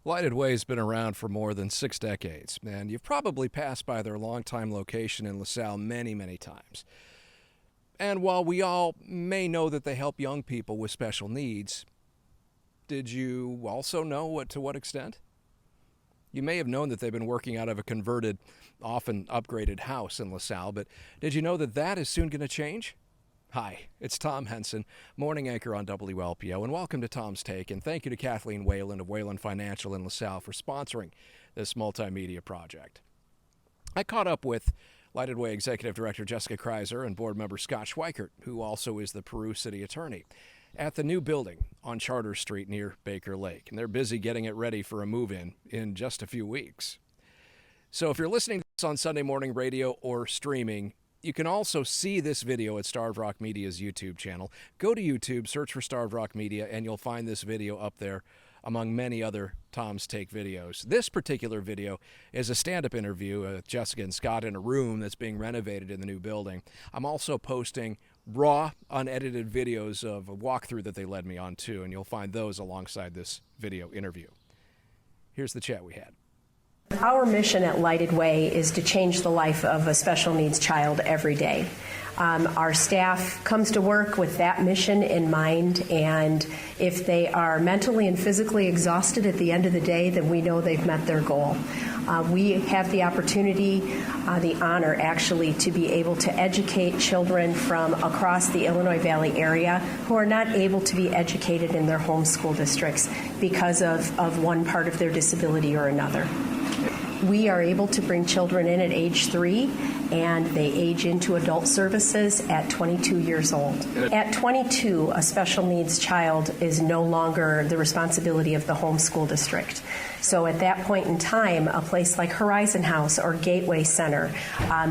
Lighted Way has been around for more than 6 decades, and you've probably passed by their longtime location in LaSalle many, many times. And while we all may know that they help young people with special needs, did you also know to what extent? You may have known that they've been working out of a converted, often upgraded house in LaSalle, but did you know that that is soon going to change? Hi, it's Tom Henson, morning anchor on WLPO, and welcome to Tom's Take, and thank you to Kathleen Whalen of Whalen Financial in LaSalle for sponsoring this multimedia project. I caught up with Lighted Way Executive Director Jessica Kreiser and board member Scott Schweickert, who also is the Peru City Attorney, at the new building on Charter Street near Baker Lake, and they're busy getting it ready for a move-in just a few weeks. So if you're listening to this on Sunday morning radio or streaming, you can also see this video at Starved Rock Media's YouTube channel. Go to YouTube, search for Starved Rock Media, and you'll find this video up there among many other Tom's Take videos. This particular video is a stand-up interview with Jessica and Scott in a room that's being renovated in the new building. I'm also posting raw, unedited videos of a walkthrough that they led me on too, and you'll find those alongside this video interview. Here's the chat we had. Our mission at Lighted Way is to change the life of a special needs child every day. Our staff comes to work with that mission in mind, and if they are mentally and physically exhausted at the end of the day, then we know they've met their goal. We have the opportunity, the honor actually, to be able to educate children from across the Illinois Valley area who are not able to be educated in their home school districts because of one part of their disability or another. We are able to bring children in at age 3, and they age into adult services at 22 years old. At 22, a special needs child is no longer the responsibility of the home school district. So at that point in time, a place like Horizon House or Gateway Center,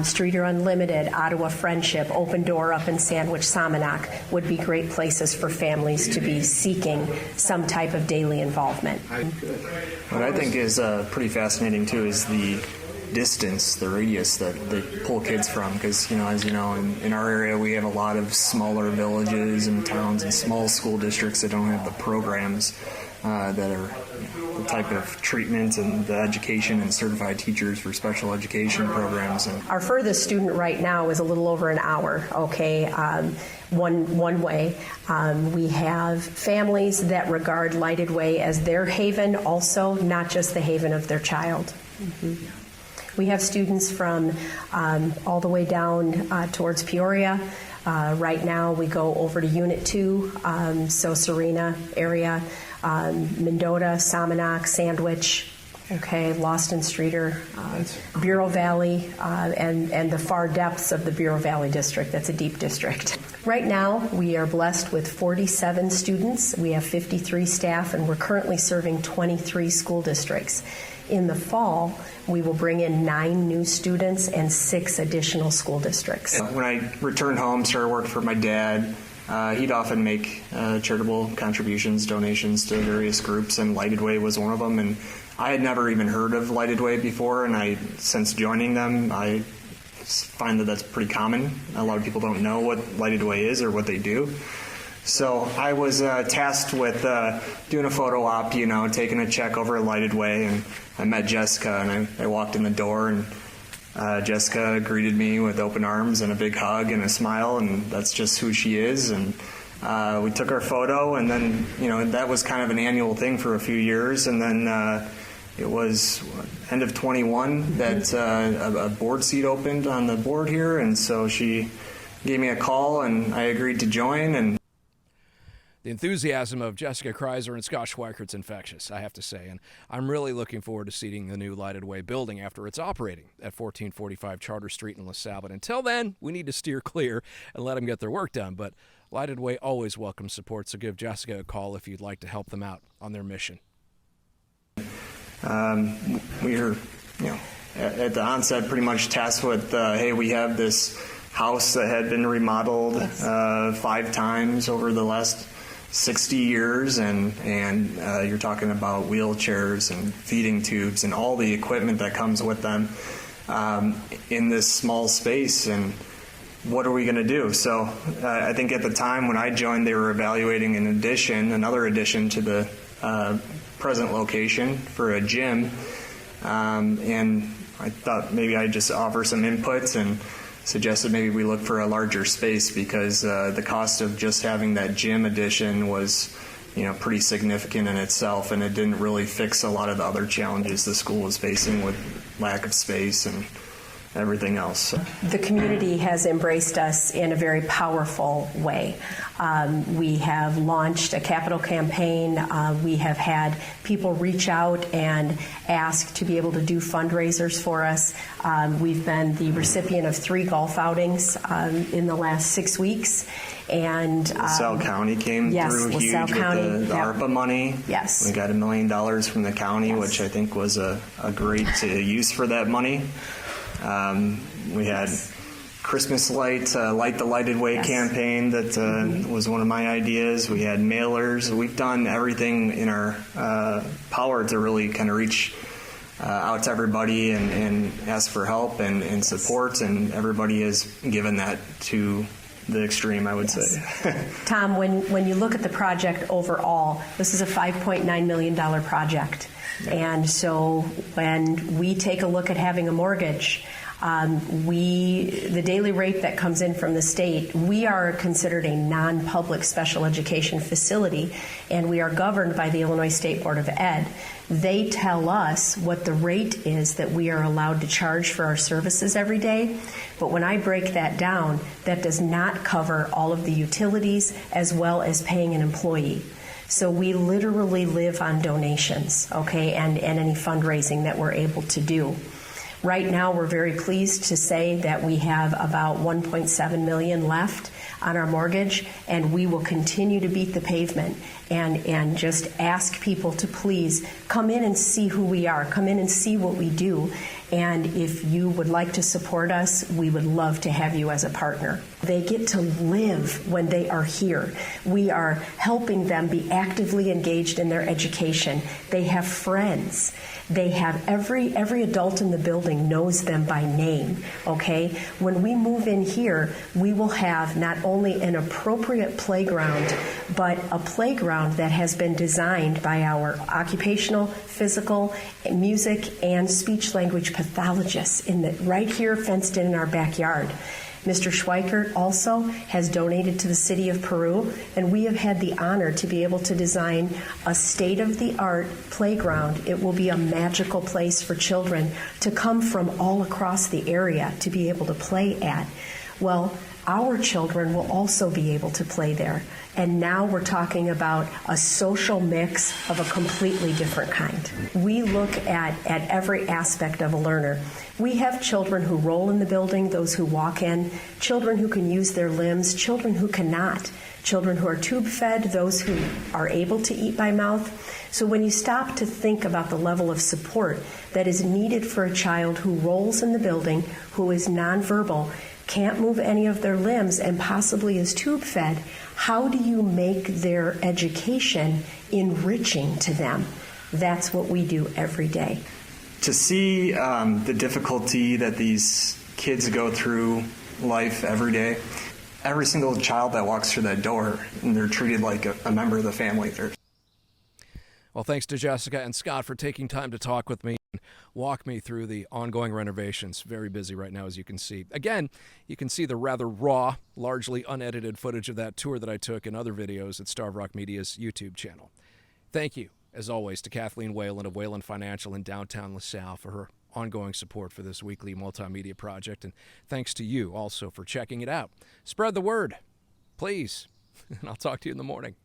Streeter Unlimited, Ottawa Friendship, Open Door up in Sandwich, Somonauk would be great places for families to be seeking some type of daily involvement. What I think is pretty fascinating too is the distance, the radius that they pull kids from, because as you know, in our area we have a lot of smaller villages and towns and small school districts that don't have the programs that are the type of treatment and the education and certified teachers for special education programs. And our furthest student right now is a little over an hour, one way. We have families that regard Lighted Way as their haven also, not just the haven of their child. Mm-hmm. We have students from all the way down towards Peoria. Right now we go over to Unit 2, so Serena area, Mendota, Somonauk, Sandwich, Lost and Streeter, Bureau Valley, and the far depths of the Bureau Valley district. That's a deep district. Right now, we are blessed with 47 students. We have 53 staff, and we're currently serving 23 school districts. In the fall, we will bring in 9 new students and 6 additional school districts. When I returned home, started working for my dad, he'd often make charitable contributions, donations to various groups, and Lighted Way was one of them. And I had never even heard of Lighted Way before, and since joining them, I find that that's pretty common. A lot of people don't know what Lighted Way is or what they do. So I was tasked with doing a photo op, taking a check over at Lighted Way, and I met Jessica, and I walked in the door, and Jessica greeted me with open arms and a big hug and a smile, and that's just who she is. And we took our photo, and then that was kind of an annual thing for a few years, and then it was end of 21 that a board seat opened on the board here, and so she gave me a call, and I agreed to join. And the enthusiasm of Jessica Kreiser and Scott Schweickert's infectious, I have to say, and I'm really looking forward to seeing the new Lighted Way building after it's operating at 1445 Charter Street in LaSalle. But until then, we need to steer clear and let them get their work done. But Lighted Way always welcomes support, so give Jessica a call if you'd like to help them out on their mission. We were, at the onset pretty much tasked with, hey, we have this house that had been remodeled 5 times over the last 60 years, and you're talking about wheelchairs and feeding tubes and all the equipment that comes with them in this small space, and what are we going to do? So I think at the time when I joined, they were evaluating another addition to the present location for a gym, and I thought maybe I'd just offer some inputs and suggested maybe we look for a larger space because the cost of just having that gym addition was, pretty significant in itself, and it didn't really fix a lot of the other challenges the school was facing with lack of space and everything else. The community has embraced us in a very powerful way. We have launched a capital campaign. We have had people reach out and ask to be able to do fundraisers for us. We've been the recipient of 3 golf outings in the last 6 weeks. And LaSalle County came through huge LaSalle County, with the ARPA money. Yes. We got $1 million from the county, which I think was a great use for that money. We had Christmas lights, Light the Lighted Way campaign that was one of my ideas. We had mailers. We've done everything in our power to really kind of reach out to everybody and ask for help and support, and everybody has given that to the extreme, I would say. Tom, when you look at the project overall, this is a $5.9 million project. And so when we take a look at having a mortgage, the daily rate that comes in from the state, we are considered a non-public special education facility, and we are governed by the Illinois State Board of Ed. They tell us what the rate is that we are allowed to charge for our services every day. But when I break that down, that does not cover all of the utilities as well as paying an employee. So we literally live on donations, okay, and any fundraising that we're able to do. Right now, we're very pleased to say that we have about $1.7 million left on our mortgage, and we will continue to beat the pavement and just ask people to please come in and see who we are, come in and see what we do. And if you would like to support us, we would love to have you as a partner. They get to live when they are here. We are helping them be actively engaged in their education. They have friends. They have every adult in the building knows them by name, okay? When we move in here, we will have not only an appropriate playground, but a playground that has been designed by our occupational, physical, music, and speech language pathologists right here fenced in our backyard. Mr. Schweickert also has donated to the city of Peru, and we have had the honor to be able to design a state-of-the-art playground. It will be a magical place for children to come from all across the area to be able to play at. Well, our children will also be able to play there. And now we're talking about a social mix of a completely different kind. We look at every aspect of a learner. We have children who roll in the building, those who walk in, children who can use their limbs, children who cannot, children who are tube fed, those who are able to eat by mouth. So when you stop to think about the level of support that is needed for a child who rolls in the building, who is nonverbal, can't move any of their limbs, and possibly is tube fed, how do you make their education enriching to them? That's what we do every day. To see the difficulty that these kids go through life every day, every single child that walks through that door, and they're treated like a member of the family. Well, thanks to Jessica and Scott for taking time to talk with me and walk me through the ongoing renovations. Very busy right now, as you can see. Again, you can see the rather raw, largely unedited footage of that tour that I took in other videos at Starve Rock Media's YouTube channel. Thank you, as always, to Kathleen Whalen of Whalen Financial in downtown LaSalle for her ongoing support for this weekly multimedia project. And thanks to you also for checking it out. Spread the word, please. And I'll talk to you in the morning.